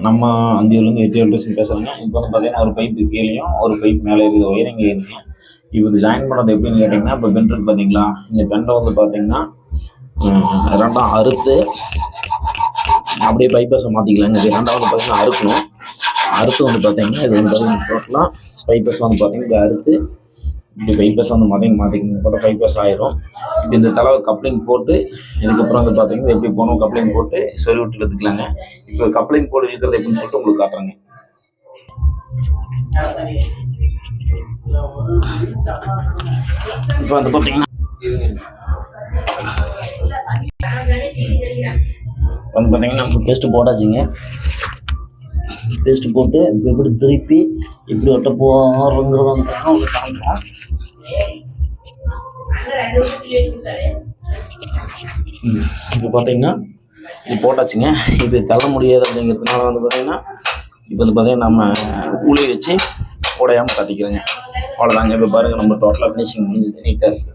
நம்ம அந்தியூர்லேருந்து வெற்றி பேசுகிறேங்க. இப்போ வந்து பார்த்தீங்கன்னா ஒரு பைப்பு கீழேயும் ஒரு பைப் மேலே இருக்குது, ஒயரிங் இருக்குங்க. இப்போ இது ஜாயின் பண்ணுறது எப்படின்னு கேட்டிங்கன்னா, இப்போ பெண்ட் இருக்கு பார்த்தீங்களா, இந்த பெண்டை வந்து பார்த்தீங்கன்னா ரெண்டாம் அறுத்து அப்படியே பைப்பஸை மாற்றிக்கலாங்க. இது ரெண்டாவது பார்த்தீங்கன்னா அறுக்கணும். அறுத்து வந்து பார்த்தீங்கன்னா இது வந்து பார்த்தீங்கன்னா டோட்டலாக பைப்பஸ் வந்து பார்த்தீங்கன்னா இதை அறுத்து இப்படி பைப்பஸ் வந்து மாற்றிக்கணும் போட்ட பைப்பஸ் ஆயிரும். இப்போ இந்த தலை கப்ளிங் போட்டு இதுக்கப்புறம் வந்து பார்த்தீங்கன்னா எப்படி போகணும், கப்ளிங் போட்டு சொறி விட்டு எடுத்துக்கலாங்க. இப்போ கப்ளிங் போட்டு இருக்கிறது எப்படின்னு சொல்லிட்டு உங்களுக்கு காட்டுறேங்க. இப்போ வந்து பார்த்தீங்கன்னா வந்து பார்த்தீங்கன்னா நம்ம பேஸ்ட்டு போட்டாச்சுங்க. பேஸ்ட்டு போட்டு இப்போ எப்படி திருப்பி இப்படி ஒட்ட போகிறோங்கிறத வந்து காமிப்போம். இப்போ பார்த்தீங்கன்னா இது போட்டாச்சுங்க. இது தள்ள முடியாது அப்படிங்கிறதுனால வந்து பார்த்தீங்கன்னா இப்போ வந்து பார்த்தீங்கன்னா நம்ம ஊழி வச்சு உடையாமல் கட்டிக்கிறோங்க. அவ்வளோதாங்க. இப்போ பாருங்கள் நம்ம டோட்டலாக ஃபினிஷிங் நீட்டாக இருக்குது.